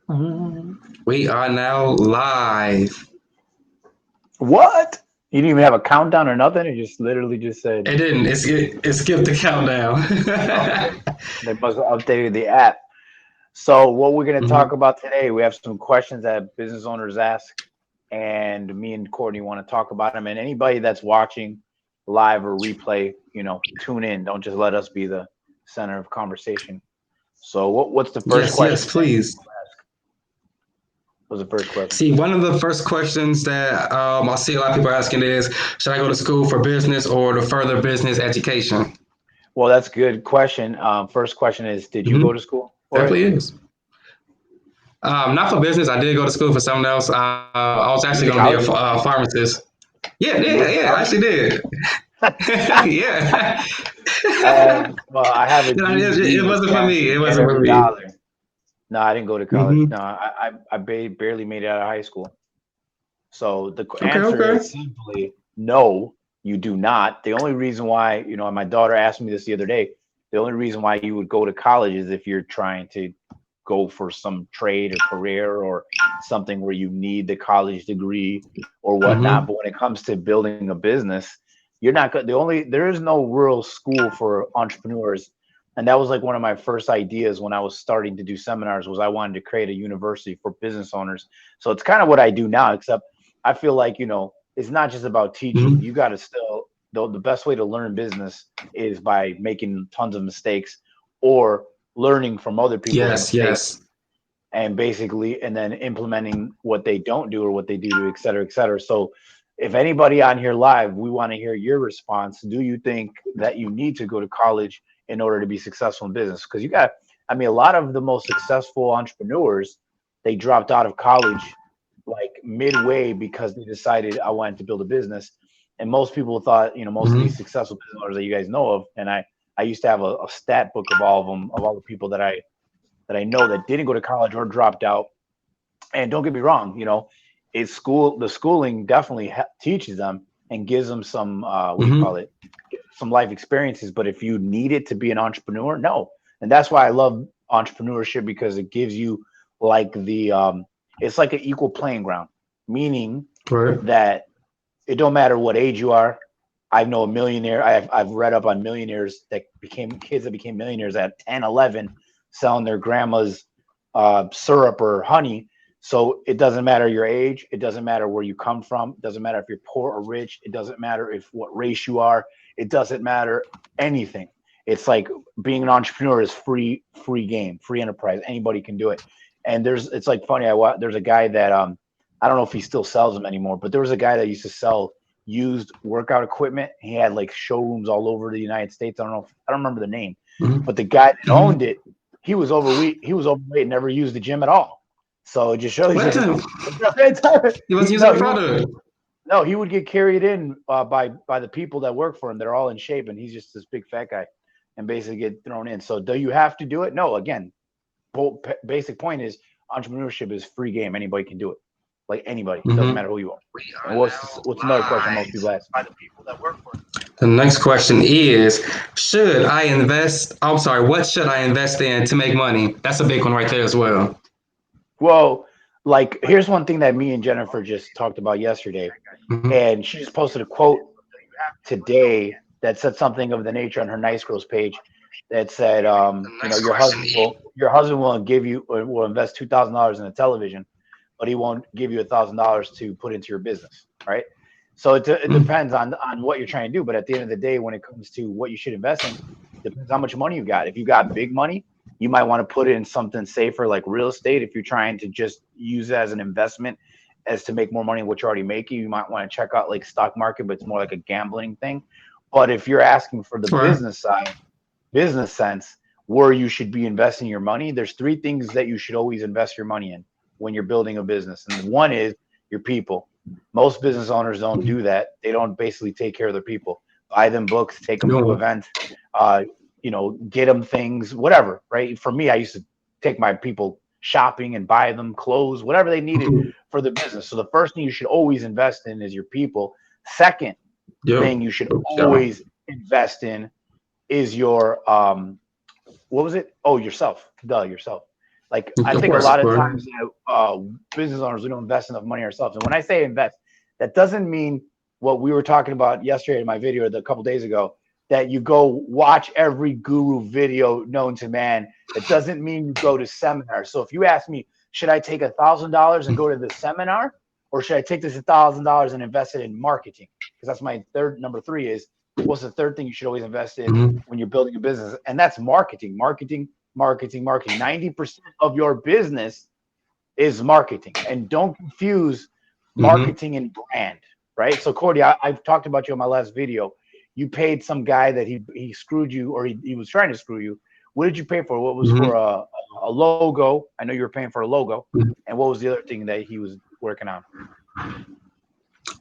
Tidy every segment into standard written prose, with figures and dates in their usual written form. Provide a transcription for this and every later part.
We are now live. What? You didn't even have a countdown or nothing? It just literally just said, It didn't. It skipped the countdown. okay. They must have updated the app. So, what we're going to talk Mhm. about today, we have some questions that business owners ask, and me and Courtney want to talk about them. And anybody that's watching live or replay, tune in. Don't just let us be the center of conversation. So, what's the first Yes, yes, question that please. people ask? What's the first question? See, one of the first questions that I see a lot of people asking is, should I go to school for business or to further business education? Well, that's a good question. First question is, did you Hmm. go to school for it? Definitely is. Not for business. I did go to school for something else. I was actually You going went to to be a college? pharmacist. Yeah, You yeah, went to yeah. I college? actually did. Yeah. Well, I have a No, it GED, which wasn't for stands me. for It Get wasn't for Every me. Dollar. No, I didn't go to college. Hmm. No, I barely made it out of high school. So the Okay, answer okay. is simply no, you do not. The only reason why, my daughter asked me this the other day. The only reason why you would go to college is if you're trying to go for some trade or career or something where you need the college degree or whatnot. Hmm. But when it comes to building a business, you're not good. There is no real school for entrepreneurs. And that was like one of my first ideas when I was starting to do seminars was I wanted to create a university for business owners. So it's kind of what I do now, except I feel like, it's not just about teaching. Hmm. You got to still, the best way to learn business is by making tons of mistakes or learning from other people's Yes, mistakes yes. and basically, and then implementing what they don't do or what they do to et cetera, et cetera. So if anybody on here live, we want to hear your response. Do you think that you need to go to college in order to be successful in business? Because I mean, a lot of the most successful entrepreneurs, they dropped out of college like midway because they decided I wanted to build a business. And most people thought, most of Hmm. these successful business owners that you guys know of, and I used to have a stat book of all of them, of all the people that I know that didn't go to college or dropped out. And don't get me wrong, the schooling definitely teaches them and gives them some what do you Hmm. call it, some life experiences. But if you need it to be an entrepreneur, no. And that's why I love entrepreneurship because it gives you like it's like an equal playing ground, meaning Right. that it don't matter what age you are. I know a millionaire. I've read up on millionaires that became kids that became millionaires at 10, 11, selling their grandma's syrup or honey. So it doesn't matter your age. It doesn't matter where you come from. It doesn't matter if you're poor or rich. It doesn't matter if what race you are. It doesn't matter anything. It's like being an entrepreneur is free game, free enterprise. Anybody can do it. And it's like funny. There's a guy that I don't know if he still sells them anymore, but there was a guy that used to sell used workout equipment. He had like showrooms all over the United States. I don't remember the name, Hmm. but the guy that Hmm. owned it, he was overweight. He was overweight and never used the gym at all. So it just shows What? you. He was he using no the he would product. no he would get carried in by the people that work for him that are all in shape, and he's just this big fat guy, and basically get thrown in. So do you have to do it? No. Again, basic point is entrepreneurship is free game. Anybody can do it. Like anybody, doesn't Hmm. matter who you are. And what's another question most people ask? The next question is, should I invest? I'm sorry, what should I invest in to make money? That's a big one right there as well. Well, like here's one thing that me and Jennifer just talked about yesterday, Hmm. and she just posted a quote today that said something of the nature on her Nice Girls page that said, your husband will give you will invest $2,000 in a television, but he won't give you $1,000 to put into your business, right? So it depends on what you're trying to do. But at the end of the day, when it comes to what you should invest in, depends how much money you got. If you got big money, you might want to put it in something safer like real estate. If you're trying to just use it as an investment as to make more money than what you're already making, you might want to check out like stock market, but it's more like a gambling thing. But if you're asking for the Right. business side, business sense, where you should be investing your money, there's three things that you should always invest your money in when you're building a business. And one is your people. Most business owners don't do that. They don't basically take care of their people. Buy them books, take them to No. events, uh, get them things, whatever. Right? For me, I used to take my people shopping and buy them clothes, whatever they needed for the business. So the first thing you should always invest in is your people. Second Yep. thing you should Yeah. always invest in is your what was it? Oh, yourself. Duh, yourself. Like I Of think a course, lot of of course. times business owners, we don't invest enough money ourselves. And when I say invest, that doesn't mean what we were talking about yesterday in my video or a couple days ago, that you go watch every guru video known to man. It doesn't mean you go to seminars. So if you ask me, should I take $1,000 and go to the seminar, or should I take this $1,000 and invest it in marketing? Because that's my number three is, what's the third thing you should always invest in Mhm. when you're building a business? And that's marketing, marketing, marketing, marketing. 90% of your business is marketing. And don't confuse Mhm. marketing and brand, right? So Cordy, I've talked about you on my last video. You paid some guy that he screwed you, or he was trying to screw you. What did you pay for? What was for Mhm. a logo? I know you were paying for a logo. Mhm. And what was the other thing that he was working on?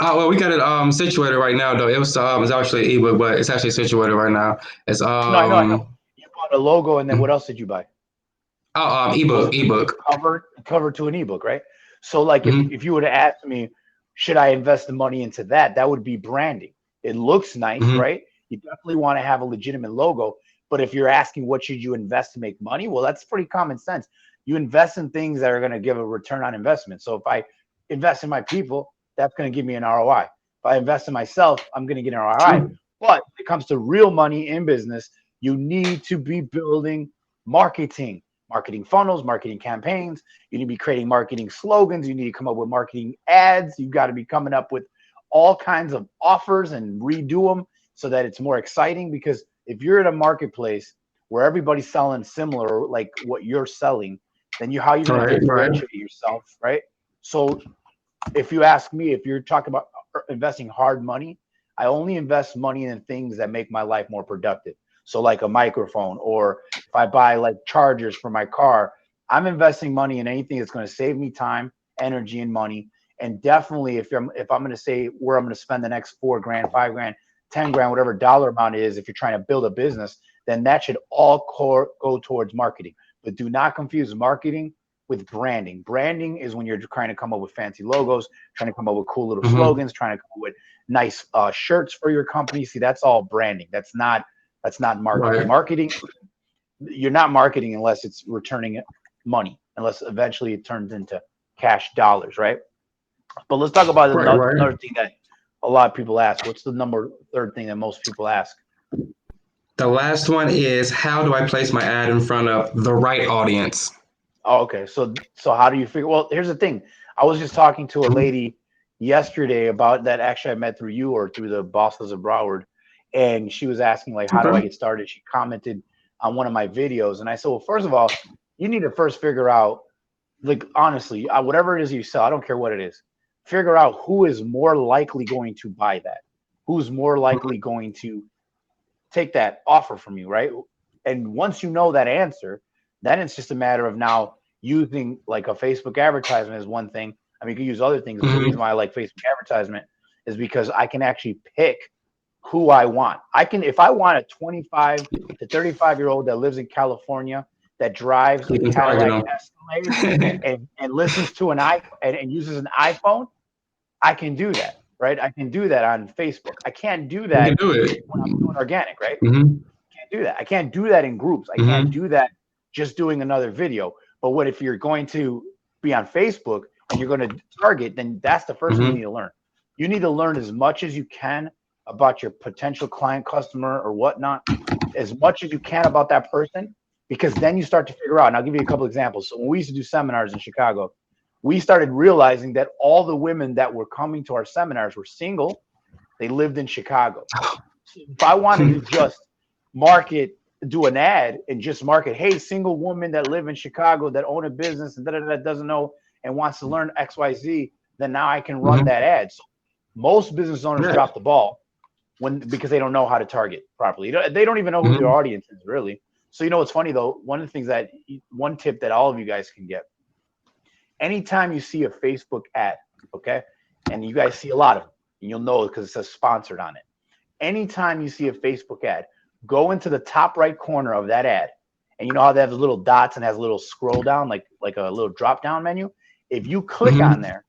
Oh well, we got it situated right now though. It's actually an ebook, but it's actually situated right now. It's No, I know. You bought a logo, and then what else did you buy? Was ebook it ebook. cover to an ebook, right? So like Mm-hmm. if you were to ask me, should I invest the money into that? That would be branding. It looks nice, Mm-hmm. right? You definitely want to have a legitimate logo. But if you're asking what should you invest to make money, well, that's pretty common sense. You invest in things that are going to give a return on investment. So if I invest in my people, that's going to give me an ROI. If I invest in myself, I'm going to get an ROI. True. But when it comes to real money in business, you need to be building marketing, marketing funnels, marketing campaigns. You need to be creating marketing slogans. You need to come up with marketing ads. You've got to be coming up with all kinds of offers and redo them so that it's more exciting. Because if you're in a marketplace where everybody's selling similar, like what you're selling, then how are you going to Right. Right. differentiate yourself, right? So if you ask me, if you're talking about investing hard money, I only invest money in things that make my life more productive. So like a microphone, or if I buy like chargers for my car, I'm investing money in anything that's going to save me time, energy, and money. And definitely if I'm going to say where I'm going to spend the next 4 grand, 5 grand, 10 grand, whatever dollar amount it is, if you're trying to build a business, then that should all go towards marketing. But do not confuse marketing with branding. Branding is when you're trying to come up with fancy logos, trying to come up with cool little Mm-hmm. slogans, trying to come up with nice shirts for your company. See, that's all branding. That's not marketing. Right. Marketing, you're not marketing unless it's returning money, unless eventually it turns into cash dollars, right? But let's talk about Right. Right. another thing that a lot of people ask. What's the number third thing that most people ask? The last one is how do I place my ad in front of the right audience? Oh, okay. So how do you figure? Well, here's the thing. I was just talking to a Mhm. lady yesterday about that. Actually, I met through you or through the bosses of Broward, and she was asking like, how do I Okay. get started? She commented on one of my videos, and I said, well, first of all, you need to first figure out, like, honestly, whatever it is you sell, I don't care what it is, figure out who is more likely going to buy that, who's more likely going to take that offer from you, right? And once you know that answer, then it's just a matter of now using like a Facebook advertisement is one thing. I mean, you can use other things, but the reason Mm-hmm. why I like Facebook advertisement is because I can actually pick who I want. I can, if I want a 25 to 35-year-old that lives in California that drives a You can target Cadillac them. Escalade and listens to an iPhone and uses an iPhone, I can do that, right? I can do that on Facebook. I can't do You can that do it. when I'm doing organic, right? Mm-hmm. Can't do that. I can't do that in groups. I can't Mm-hmm. do that just doing another video. But what if you're going to be on Facebook and you're going to target, then that's the first thing you Mm-hmm. need to learn. You need to learn as much as you can about your potential client, customer, or whatnot, as much as you can about that person, because then you start to figure out. And I'll give you a couple examples. So when we used to do seminars in Chicago, we started realizing that all the women that were coming to our seminars were single. They lived in Chicago. So if I wanted to just market, do an ad and just market, hey, single woman that live in Chicago that own a business and that doesn't know and wants to learn XYZ, then now I can run Mm-hmm. that ad. So most business owners Yeah. drop the ball because they don't know how to target properly. They don't even know who their Mm-hmm. audience is really. So what's funny though, one tip that all of you guys can get, anytime you see a Facebook ad, okay, and you guys see a lot of them, and you'll know because it says sponsored on it. Anytime you see a Facebook ad, go into the top right corner of that ad, and you know how they have the little dots and has a little scroll down, like a little drop down menu. If you click on Mm-hmm. there,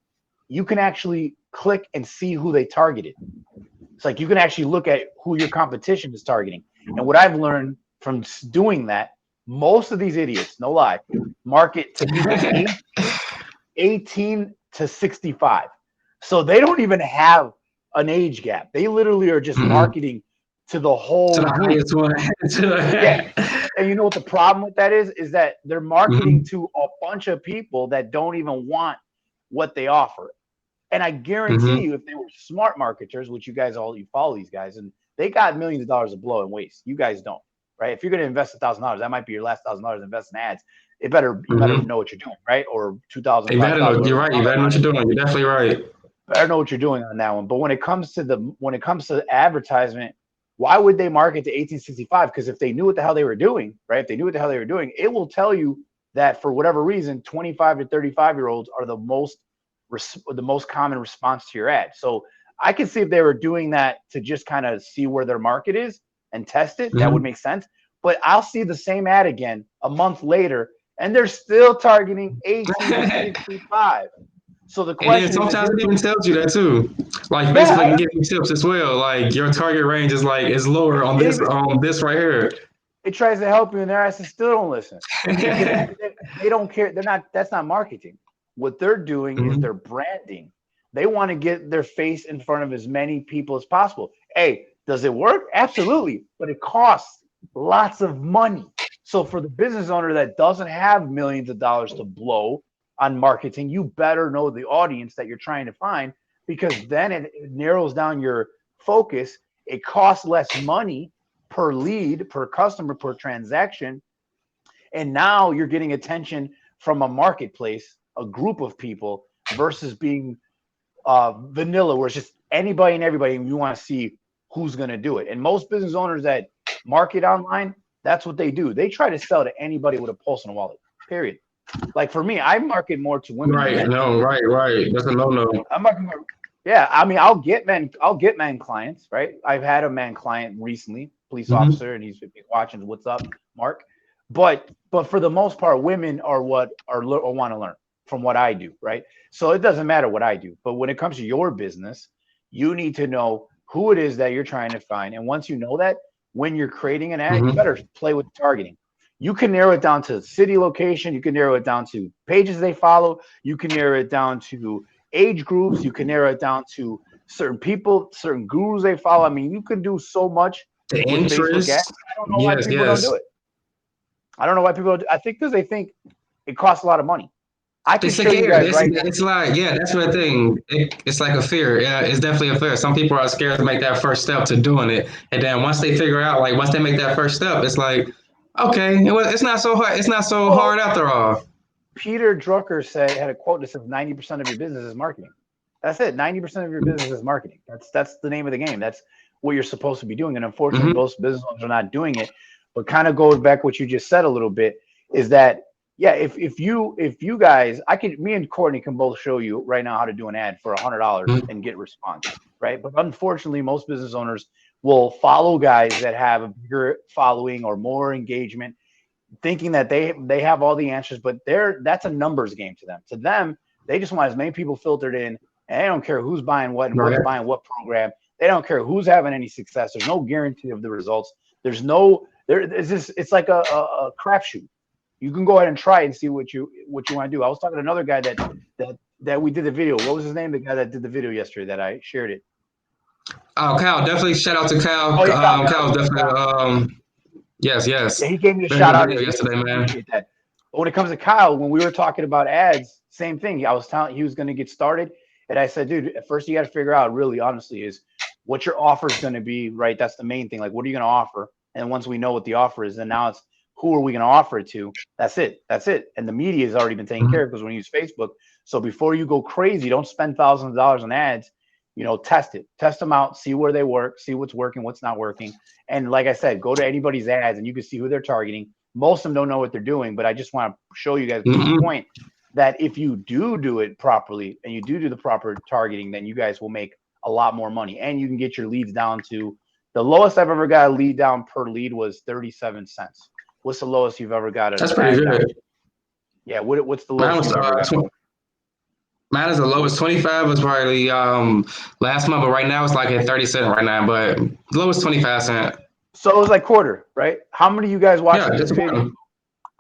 you can actually click and see who they targeted. It's like you can actually look at who your competition is targeting. And what I've learned from doing that most of these idiots, no lie, market to people 18 to 65. So they don't even have an age gap. They literally are just marketing to the whole To the group. highest one. Yeah. And you know what the problem with that is that they're marketing to a bunch of people that don't even want what they offer. And I guarantee you, if they were smart marketers, which you follow these guys, and they got millions of dollars of blow and waste. You guys don't, right? If you're going to invest $1,000, that might be your last $1,000 invest in ads. You better know what you're doing, right? Or 2,000. You better know. You're right. You better know what you're doing. You're definitely right. Better know what you're doing on that one. But when it comes to advertisement, why would they market to 1865? Because if they knew what the hell they were doing, right? If they knew what the hell they were doing, it will tell you that for whatever reason, 25 to 35-year-olds are the most common response to your ad. So I could see if they were doing that to just kind of see where their market is and test it. That would make sense. But I'll see the same ad again a month later, and they're still targeting 18 to 65. So the question is, sometimes it even tells you that too. Like Facebook can give you tips as well. Like your target range is lower on this right here. It tries to help you, and their asses still don't listen. They don't care. That's not marketing. What they're doing is they're branding. They want to get their face in front of as many people as possible. Hey, does it work? Absolutely, but it costs lots of money. So for the business owner that doesn't have millions of dollars to blow on marketing, you better know the audience that you're trying to find, because then it narrows down your focus. It costs less money per lead, per customer, per transaction. And now you're getting attention from a marketplace, a group of people, versus being vanilla, where it's just anybody and everybody, and you want to see who's going to do it. And most business owners that market online, that's what they do. They try to sell to anybody with a pulse and a wallet, period. Like for me, I market more to women. Right. No, right. That's a no. I'm marketing more. Yeah, I mean, I'll get men clients, right? I've had a man client recently, police officer, and he's watching. What's up, Mark? But for the most part, women are what want to learn from what I do, right? So it doesn't matter what I do. But when it comes to your business, you need to know who it is that you're trying to find. And once you know that, when you're creating an ad, you better play with targeting. You can narrow it down to city location. You can narrow it down to pages they follow. You can narrow it down to age groups. You can narrow it down to certain people, certain gurus they follow. I mean, you can do so much. The interest. I don't know why people don't do it. I don't know why people don't. I think because they think it costs a lot of money. I can show you guys right now. It's like, yeah, that's the thing. It's like a fear. Yeah, it's definitely a fear. Some people are scared to make that first step to doing it. And then once they figure out, like, once they make that first step, it's like, okay, it's not so hard. It's not so hard after all. Peter Drucker had a quote that says 90% of your business is marketing. That's it. 90% of your business is marketing. That's the name of the game. That's what you're supposed to be doing. And unfortunately, most business owners are not doing it. But kind of goes back what you just said a little bit, is that, yeah, if you guys, me and Courtney can both show you right now how to do an ad for $100 and get response, right? But unfortunately, most business owners will follow guys that have a bigger following or more engagement, thinking that they have all the answers, but that's a numbers game to them. To them, they just want as many people filtered in, and they don't care who's buying what and what's buying what program. They don't care who's having any success. There's no guarantee of the results. It's like a crapshoot. You can go ahead and try and see what you want to do. I was talking to another guy that we did the video. What was his name? The guy that did the video yesterday that I shared it. Oh, Kyle, definitely shout out to Kyle. Oh, yeah, Kyle's definitely yes. Yeah, he gave me a shout out yesterday, man. But when it comes to Kyle, when we were talking about ads, same thing. I was telling he was going to get started, and I said, dude, at first you got to figure out, really honestly, is what your offer is going to be, right? That's the main thing. Like, what are you going to offer? And once we know what the offer is, then now it's who are we going to offer it to? That's it. And the media has already been taken care of, because when you use Facebook. So before you go crazy, don't spend thousands of dollars on ads. Test them out, see where they work, see what's working, what's not working. And like I said, go to anybody's ads and you can see who they're targeting. Most of them don't know what they're doing, but I just want to show you guys the point that if you do it properly and you do the proper targeting, then you guys will make a lot more money, and you can get your leads down to the lowest I've ever got a lead down per lead was 37 cents. What's the lowest you've ever got? That's pretty good. Down? Yeah. What's the lowest you've ever got? Mine is the lowest. 25 was probably last month, but right now it's like at 30 cents right now. But the lowest 25 cents. So it was like quarter, right? How many of you guys watched this video?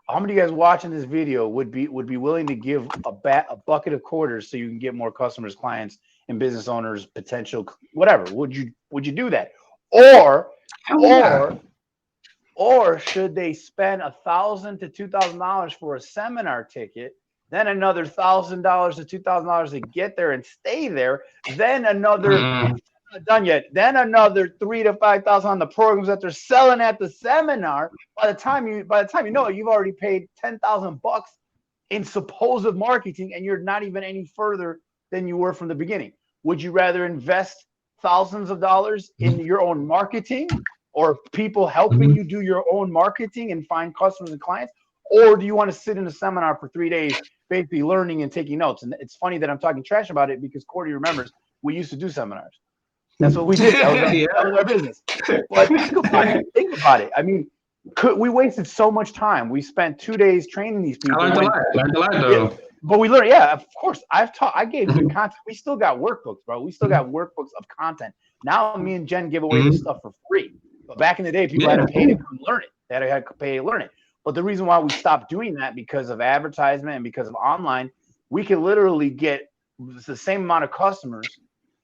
how many of you guys watching this video would be willing to give a bucket of quarters so you can get more customers, clients, and business owners, potential whatever? Would you do that? Or Hell yeah. or should they spend $1,000 to $2,000 for a seminar ticket, then another $1,000 to $2,000 to get there and stay there, then another Mm-mm. not done yet, then another $3,000 to $5,000 on the programs that they're selling at the seminar. By the time you know it, you've already paid $10,000 in supposed marketing, and you're not even any further than you were from the beginning. Would you rather invest thousands of dollars in your own marketing, or people helping you do your own marketing and find customers and clients? Or do you want to sit in a seminar for 3 days, basically learning and taking notes? And it's funny that I'm talking trash about it because Cordy remembers we used to do seminars. That's what we did. That was our business. But think about it. I mean, we wasted so much time. We spent 2 days training these people. I learned a lot though. Yeah, but we learned, yeah, of course. I gave good content. We still got workbooks, bro. We still got workbooks of content. Now me and Jen give away this stuff for free. But back in the day, people had to pay to come learn it. They had to pay to learn it. But the reason why we stopped doing that, because of advertisement and because of online, we can literally get the same amount of customers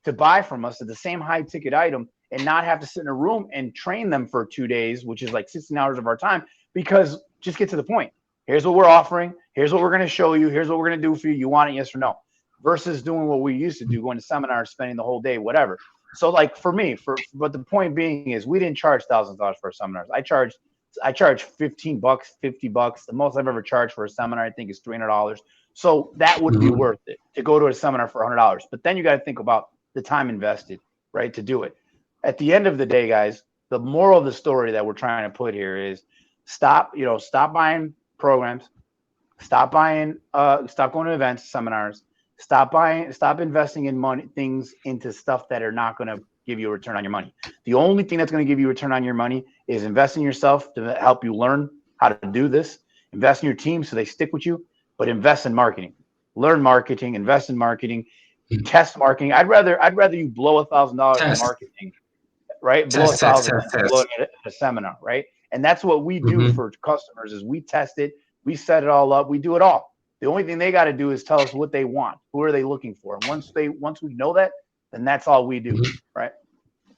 to buy from us at the same high ticket item and not have to sit in a room and train them for 2 days, which is like 16 hours of our time, because just get to the point. Here's what we're offering. Here's what we're going to show you. Here's what we're going to do for you. You want it, yes or no? Versus doing what we used to do, going to seminars, spending the whole day, whatever. So like for me, but the point being is we didn't charge $1,000 for our seminars. I charge $15, $50. The most I've ever charged for a seminar, I think, is $300. So that would be worth it to go to a seminar for $100. But then you got to think about the time invested, right, to do it. At the end of the day, guys, the moral of the story that we're trying to put here is stop buying programs, stop going to events, seminars, stop investing in things into stuff that are not going to give you a return on your money. The only thing that's going to give you a return on your money is invest in yourself to help you learn how to do this, invest in your team so they stick with you, but invest in marketing, learn marketing, invest in marketing, test marketing. I'd rather you blow $1,000 in marketing, right? Blow $1,000 at a seminar, right? And that's what we do for customers is we test it, we set it all up, we do it all. The only thing they got to do is tell us what they want. Who are they looking for? And once we know that, then that's all we do, right?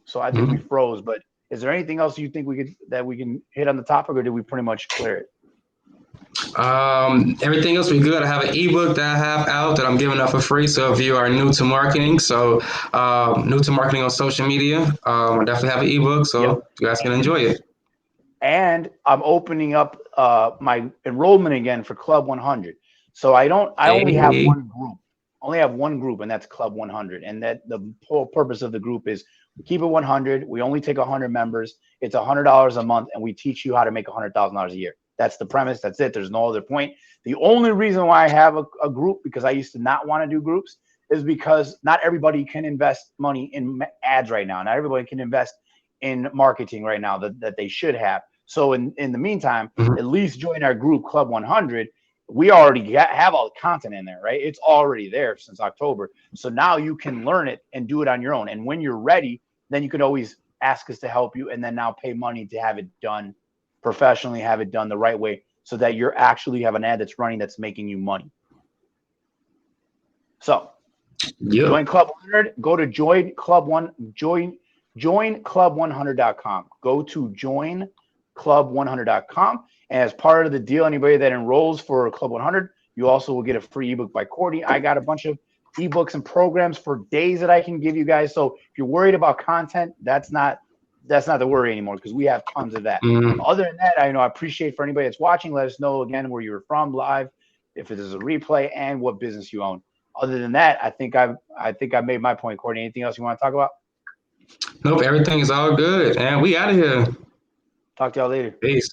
So I think we froze. But is there anything else you think we can hit on the topic, or did we pretty much clear it? Everything else we good. I have an ebook that I have out that I'm giving up for free. So if you are new to marketing, on social media, I definitely have an ebook, so you guys can enjoy it. And I'm opening up my enrollment again for Club 100. So I only have one group. Only have one group, and that's Club 100. And that the whole purpose of the group is keep it 100. We only take 100 members. It's $100 a month, and we teach you how to make $100,000 a year. That's the premise. That's it. There's no other point. The only reason why I have a group, because I used to not want to do groups, is because not everybody can invest money in ads right now. Not everybody can invest in marketing right now that they should have. So in the meantime, at least join our group, Club 100. We already have all the content in there, right? It's already there since October. So now you can learn it and do it on your own. And when you're ready, then you can always ask us to help you, and then now pay money to have it done professionally, have it done the right way, so that you're actually have an ad that's running that's making you money. So join Club 100. Go to joinclub100.com. Go to joinclub100.com. And as part of the deal, anybody that enrolls for Club 100, you also will get a free ebook by Cordy. I got a bunch of ebooks and programs for days that I can give you guys. So if you're worried about content, that's not the worry anymore, because we have tons of that. Other than that, I appreciate for anybody that's watching. Let us know again where you're from live, if it is a replay, and what business you own. Other than that, I think I've made my point. Courtney, anything else you want to talk about? Nope, everything is all good, and we out of here. Talk to y'all later. Peace.